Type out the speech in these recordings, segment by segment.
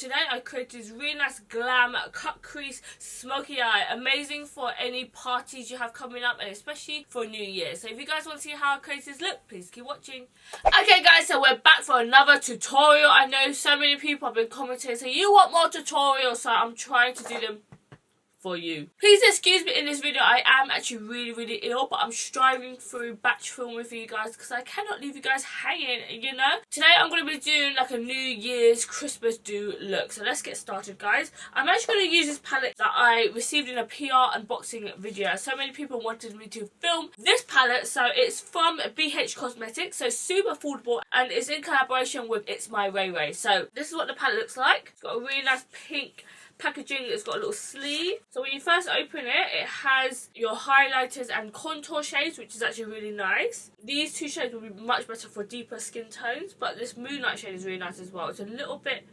today I created this really nice glam cut crease smoky eye. Amazing for any parties you have coming up and especially for New Year. So if you guys want to see how I create this look, please keep watching. Okay guys, so we're back for another tutorial. I know so many people have been commenting saying you want more tutorials, so I'm trying to do them for you. Please excuse me in this video. I am actually really ill, but I'm striving through batch filming for you guys because I cannot leave you guys hanging, you know. Today I'm going to be doing like a New Year's Christmas do look. So let's get started, guys. I'm actually going to use this palette that I received in a PR unboxing video. So many people wanted me to film this palette, so it's from BH Cosmetics, so super affordable, and it's in collaboration with It's My Ray Ray. So this is what the palette looks like. It's got a really nice pink packaging. It's got a little sleeve. So when you first open it, it has your highlighters and contour shades, which is actually really nice. These two shades will be much better for deeper skin tones, but this Moonlight shade is really nice as well. It's a little bit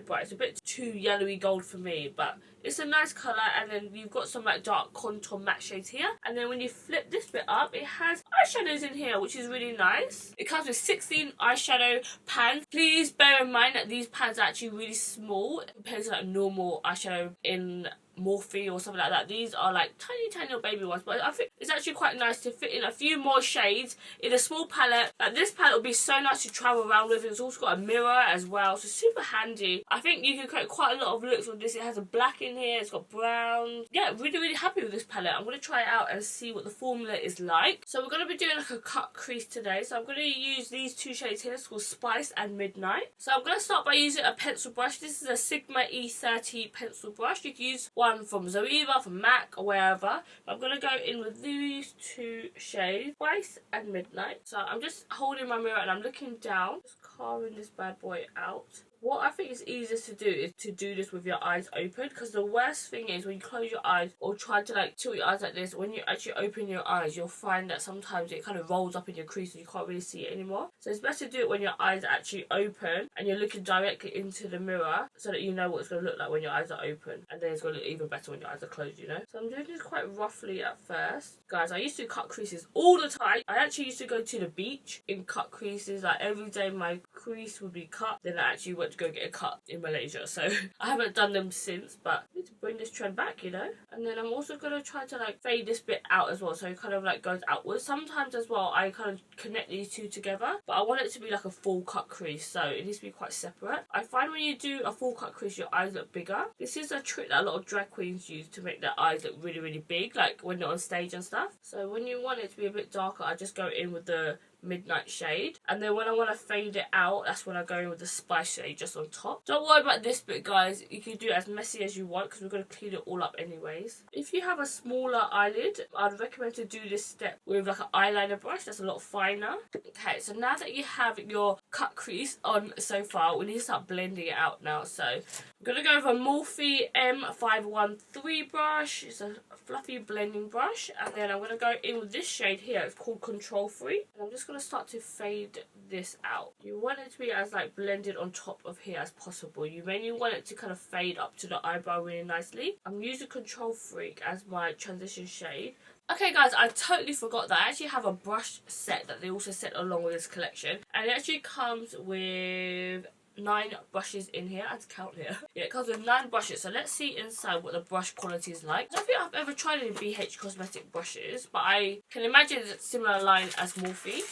bright. It's a bit too yellowy gold for me, but it's a nice colour. And then you've got some like dark contour matte shades here. And then when you flip this bit up, it has eyeshadows in here, which is really nice. It comes with 16 eyeshadow pans. Please bear in mind that these pans are actually really small compared to like normal eyeshadow in Morphe or something like that. These are like tiny little baby ones, but I think it's actually quite nice to fit in a few more shades in a small palette. This palette will be so nice to travel around with. It's also got a mirror as well, so super handy. I think you can create quite a lot of looks with this. It has a black in here, it's got brown. Yeah, really happy with this palette. I'm going to try it out and see what the formula is like. So we're going to be doing like a cut crease today, so I'm going to use these two shades here. It's called Spice and Midnight. So I'm going to start by using a pencil brush. This is a Signe E30 pencil brush. You can use one from Zoeva, from MAC, or wherever. I'm going to go in with these two shades, Spice and Midnight. So I'm just holding my mirror and I'm looking down, just carving this bad boy out. What I think is easiest to do is to do this with your eyes open, because the worst thing is when you close your eyes or try to like tilt your eyes like this, when you actually open your eyes, you'll find that sometimes it kind of rolls up in your crease and you can't really see it anymore. So it's best to do it when your eyes are actually open and you're looking directly into the mirror, so that you know what it's going to look like when your eyes are open, and then it's going to look even better when your eyes are closed, you know. So I'm doing this quite roughly at first. Guys, I used to cut creases all the time. I actually used to go to the beach and cut creases, like every day my crease would be cut. Then I actually went to go get a cut in Malaysia, so I haven't done them since, but I need to bring this trend back, you know. And then I'm also going to try to like fade this bit out as well, so it kind of like goes outwards. Sometimes as well I kind of connect these two together, but I want it to be like a full cut crease, so it needs to be quite separate. I find when you do a full cut crease, your eyes look bigger. This is a trick that a lot of drag queens use to make their eyes look really big, like when they're on stage and stuff. So when you want it to be a bit darker, I just go in with the Midnight shade, and then when I want to fade it out, that's when I go in with the Spice shade just on top. Don't worry about this bit, guys. You can do it as messy as you want because we're going to clean it all up anyways. If you have a smaller eyelid, I'd recommend to do this step with like an eyeliner brush that's a lot finer. Okay, so now that you have your cut crease on so far, we need to start blending it out now. So I'm going to go with a Morphe M513 brush. It's a fluffy blending brush, and then I'm going to go in with this shade here. It's called Control Free, and I'm just going to start to fade this out. You want it to be as like blended on top of here as possible. You mainly want it to kind of fade up to the eyebrow really nicely. I'm using Control Freak as my transition shade. Okay guys, I totally forgot that I actually have a brush set that they also sent along with this collection, and it actually comes with 9 brushes in here. I had to count here. Yeah, it comes with 9 brushes. So let's see inside what the brush quality is like. I don't think I've ever tried any BH Cosmetic brushes, but I can imagine it's a similar line as Morphe.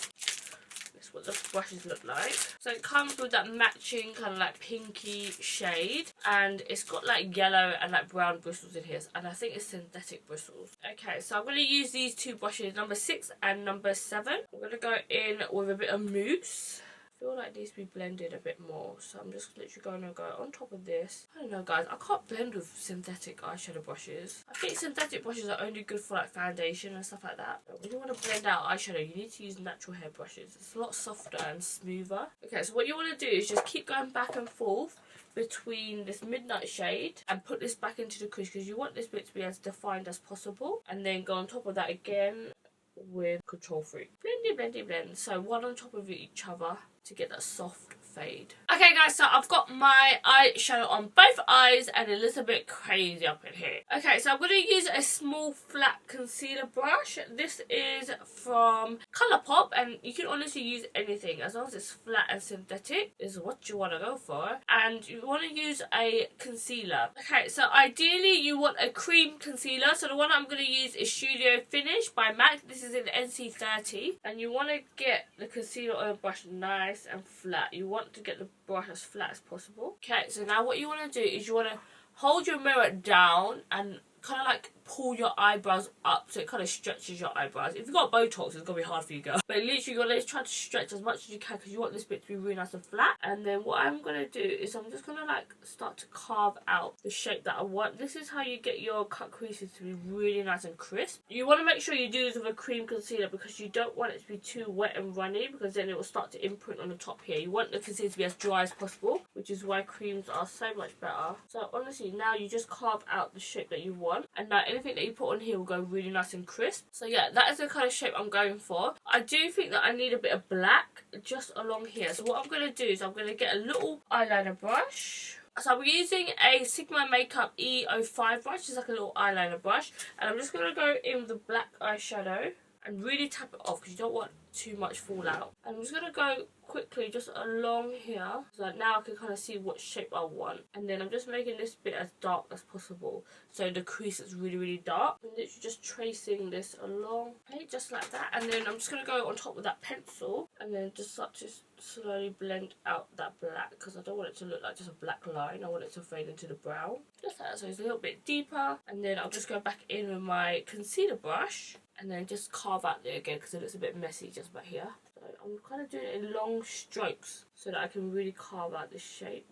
That's what the brushes look like. So it comes with that matching kind of like pinky shade, and it's got like yellow and like brown bristles in here, and I think it's synthetic bristles. Okay, so I'm going to use these 2 brushes, number 6 and number 7. I'm going to go in with a bit of mousse. I feel like these to be blended a bit more, so I'm just literally going to go on top of this. I don't know guys, I can't blend with synthetic eyeshadow brushes. I think synthetic brushes are only good for like foundation and stuff like that. But when you want to blend out eyeshadow, you need to use natural hair brushes. It's a lot softer and smoother. Okay, so what you want to do is just keep going back and forth between this Midnight shade and put this back into the crease, because you want this bit to be as defined as possible, and then go on top of that again with Control Freak. Blend. So one on top of each other to get that soft fade. Okay guys, so I've got my eyeshadow on both eyes and a little bit crazy up in here. Okay, so I'm going to use a small flat concealer brush. This is from Colourpop, and you can honestly use anything as long as it's flat and synthetic is what you want to go for. And you want to use a concealer. Okay, so ideally you want a cream concealer. So the one I'm going to use is Studio Finish by MAC. This is in NC30, and you want to get the concealer oil brush nice and flat. You want to get the brush as flat as possible. Okay, so now what you want to do is you want to hold your mirror down and kind of like pull your eyebrows up so it kind of stretches your eyebrows. If you've got Botox, it's going to be hard for you, girl. But literally, you're going to try to stretch as much as you can because you want this bit to be really nice and flat. And then what I'm going to do is I'm just going to like start to carve out the shape that I want. This is how you get your cut creases to be really nice and crisp. You want to make sure you do this with a cream concealer because you don't want it to be too wet and runny because then it will start to imprint on the top here. You want the concealer to be as dry as possible, which is why creams are so much better. So honestly, now you just carve out the shape that you want, and now anything that you put on here will go really nice and crisp. So yeah, that is the kind of shape I'm going for. I do think that I need a bit of black just along here. So what I'm going to do is I'm going to get a little eyeliner brush. So I'm using a Signe Makeup E30 brush. It's like a little eyeliner brush. And I'm just going to go in with the black eyeshadow and really tap it off because you don't want too much fallout. And I'm just going to go quickly just along here so that now I can kind of see what shape I want. And then I'm just making this bit as dark as possible so the crease is really dark. I'm literally just tracing this along, okay, just like that. And then I'm just going to go on top with that pencil and then just start to slowly blend out that black because I don't want it to look like just a black line. I want it to fade into the brown, just like that, so it's a little bit deeper. And then I'll just go back in with my concealer brush and then just carve out there again because it looks a bit messy just back here. So I'm kind of doing it in long strokes so that I can really carve out this shape.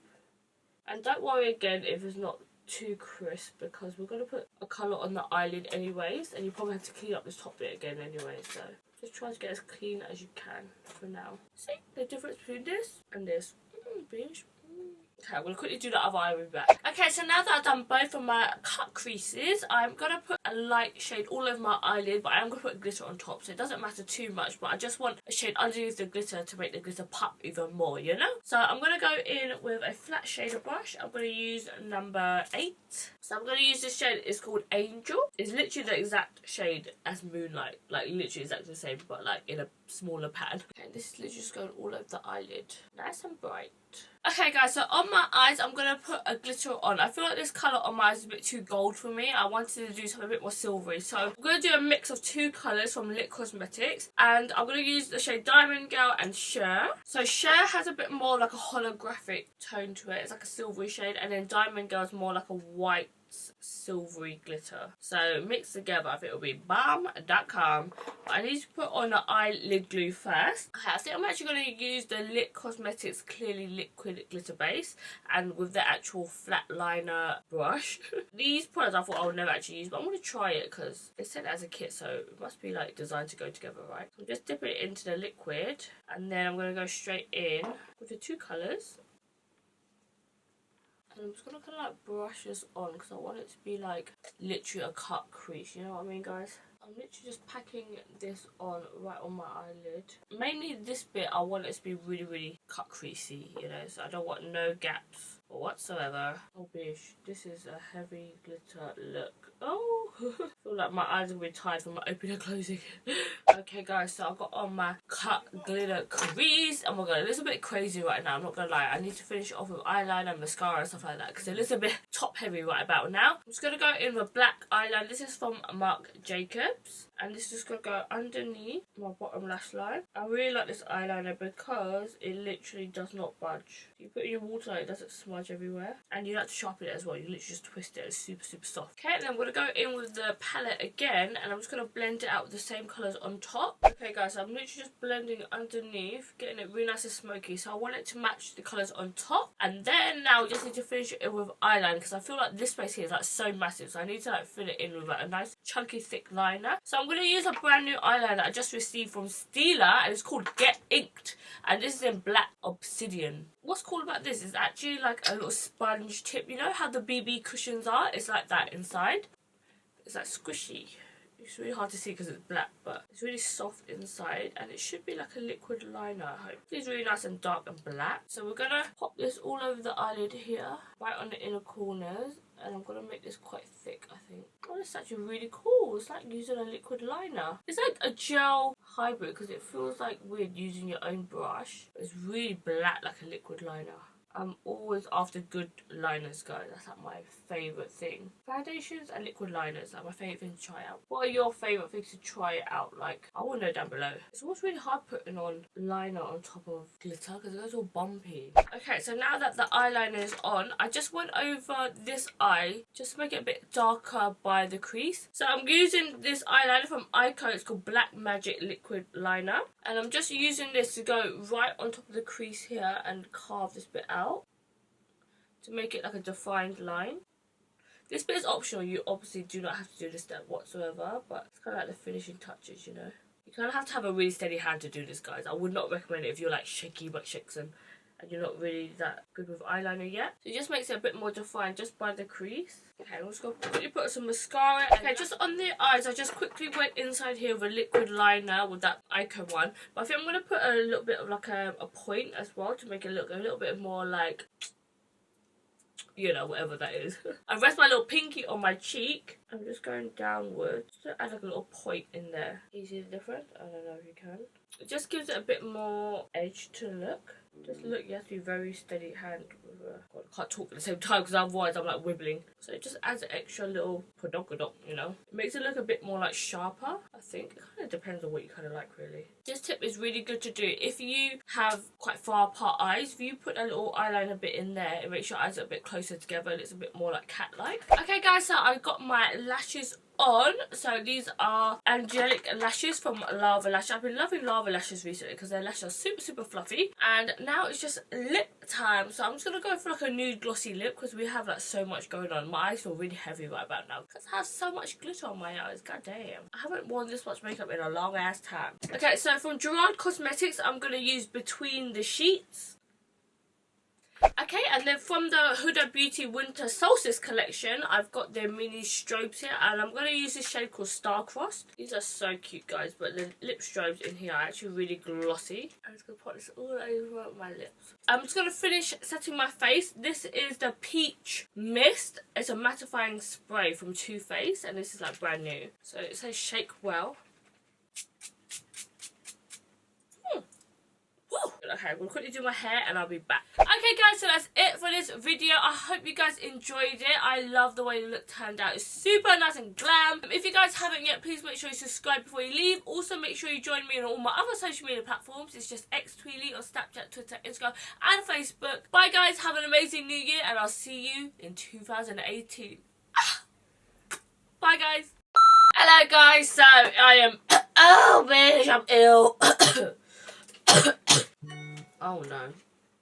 And don't worry again if it's not too crisp because we're going to put a colour on the eyelid anyways, and you probably have to clean up this top bit again anyway, so just try to get as clean as you can for now. See the difference between this and this? Bitch. Okay, I'm going to quickly do the other eye, we'll be back. Okay, so now that I've done both of my cut creases, I'm going to put a light shade all over my eyelid, but I am going to put glitter on top, so it doesn't matter too much, but I just want a shade underneath the glitter to make the glitter pop even more, you know? So I'm going to go in with a flat shader brush. I'm going to use number 8. So I'm going to use this shade, it's called Angel. It's literally the exact shade as Moonlight, like literally exactly the same, but like in a smaller pan. Okay, this is literally just going all over the eyelid. Nice and bright. Okay guys, so on my eyes I'm going to put a glitter on. I feel like this colour on my eyes is a bit too gold for me. I wanted to do something a bit more silvery. So I'm going to do a mix of 2 colours from Lit Cosmetics. And I'm going to use the shade Diamond Girl and Cher. So Cher has a bit more like a holographic tone to it. It's like a silvery shade. And then Diamond Girl is more like a white silvery glitter. So mixed together I think it'll be bomb.com. But I need to put on the eyelid glue first. Okay, I think I'm actually going to use the Lit Cosmetics Clearly Liquid Glitter Base and with the actual flat liner brush. These products I thought I would never actually use, but I'm going to try it because they sent it as a kit, so it must be like designed to go together, right? So I'm just dipping it into the liquid and then I'm going to go straight in with the 2 colours. And I'm just going to kind of like brush this on because I want it to be like literally a cut crease, you know what I mean guys? I'm literally just packing this on right on my eyelid. Mainly this bit I want it to be really cut creasy, you know, so I don't want no gaps or whatsoever. Oh bish, this is a heavy glitter look. Oh, I feel like my eyes are really tired from my opening and closing. Okay guys, so I've got on my cut glitter crease. Oh my god, a little bit crazy right now, I'm not gonna lie. I need to finish it off with eyeliner, mascara and stuff like that because it's a little bit top heavy right about now. I'm just gonna go in with black eyeliner. This is from Marc Jacobs. And this is just going to go underneath my bottom lash line. I really like this eyeliner because it literally does not budge. You put it in your water, it doesn't smudge everywhere. And you like to sharpen it as well. You literally just twist it. It's super soft. Okay, then I'm going to go in with the palette again. And I'm just going to blend it out with the same colours on top. Okay guys, so I'm literally just blending underneath. Getting it really nice and smoky. So I want it to match the colours on top. And then now we just need to finish it with eyeliner. Because I feel like this space here is like so massive. So I need to like fill it in with like a nice chunky thick liner. So I'm going to use a brand new eyeliner I just received from Stila, and it's called Get Inked, and this is in black Obsidian. What's cool about this is actually like a little sponge tip. You know how the BB cushions are? It's like that inside. It's like squishy. It's really hard to see because it's black, but it's really soft inside, and it should be like a liquid liner, I hope. It's really nice and dark and black. So we're gonna pop this all over the eyelid here, right on the inner corners, and I'm gonna make this quite thick, I think. Oh, it's actually really cool. It's like using a liquid liner. It's like a gel hybrid because it feels like weird using your own brush. It's really black like a liquid liner. I'm always after good liners, guys. That's like my favourite thing. Foundations and liquid liners are my favourite thing to try out. What are your favourite things to try it out? Like, I want to know down below. It's always really hard putting on liner on top of glitter because it goes all bumpy. Okay, so now that the eyeliner is on, I just went over this eye just to make it a bit darker by the crease. So I'm using this eyeliner from Icon. It's called Black Magic Liquid Liner. And I'm just using this to go right on top of the crease here and carve this bit out to make it like a defined line. This bit is optional. You obviously do not have to do this step whatsoever, but it's kind of like the finishing touches, you know. You kind of have to have a really steady hand to do this, guys. I would not recommend it if you're like shaky butt shakes and you're not really that good with eyeliner yet. So it just makes it a bit more defined just by the crease. Okay, I'm just going to quickly put some mascara. Okay, just on the eyes, I just quickly went inside here with a liquid liner with that Icon one. But I think I'm going to put a little bit of like a point as well to make it look a little bit more like, you know, whatever that is. I rest my little pinky on my cheek. I'm just going downwards to add like a little point in there. Can you see the difference? I don't know if you can. It just gives it a bit more edge to look. Just look, you have to be very steady hand with God, I can't talk at the same time because otherwise I'm like wibbling. So it just adds an extra little podokadok, you know. It makes it look a bit more like sharper, I think. It kind of depends on what you kind of like, really. This tip is really good to do if you have quite far apart eyes. If you put a little eyeliner bit in there, it makes your eyes a bit closer together and it's a bit more like cat-like. Okay guys, so I got my lashes on. So these are Angelic lashes from Lava Lash. I've been loving Lava Lashes recently because their lashes are super fluffy. And now it's just lip time. So I'm just going to go for like a nude glossy lip because we have like so much going on. My eyes feel really heavy right about now because I have so much glitter on my eyes. God damn. I haven't worn this much makeup in a long ass time. Okay, so from Gerard Cosmetics, I'm going to use Between the Sheets. Okay, and then from the HudaBeauty Winter Solstice collection, I've got their mini strobes here, and I'm going to use this shade called Starcrossed. These are so cute, guys, but the lip strobes in here are actually really glossy. I'm just going to put this all over my lips. I'm just going to finish setting my face. This is the Peach Mist. It's a mattifying spray from Too Faced, and this is like brand new. So it says shake well. Okay, I'm going to quickly do my hair and I'll be back. Okay guys, so that's it for this video. I hope you guys enjoyed it. I love the way the look turned out. It's super nice and glam. If you guys haven't yet, please make sure you subscribe before you leave. Also make sure you join me on all my other social media platforms. It's just xTweely on Snapchat, Twitter, Instagram and Facebook. Bye guys, have an amazing new year and I'll see you in 2018. Bye guys. Hello guys, so I am, oh bitch, I'm ill. Oh no.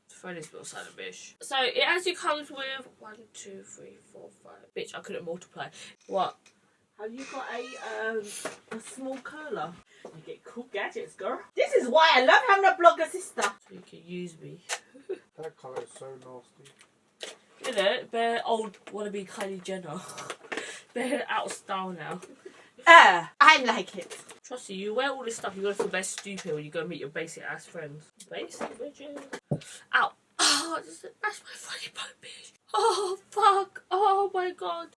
Freddy's little side of bish. So it actually comes with 1, 2, 3, 4, 5. Bitch, I couldn't multiply. What? Have you got a small curler? You get cool gadgets, girl. This is why I love having a blogger sister. So you can use me. That colour is so nasty. Isn't it? Bare old wannabe Kylie Jenner. Bare out of style now. I like it. Trust you, you wear all this stuff, you're gonna feel very stupid when you go meet your basic ass friends. Basic bitches. Ow. Oh, this is, that's my funny bone, bitch. Oh, fuck. Oh my god.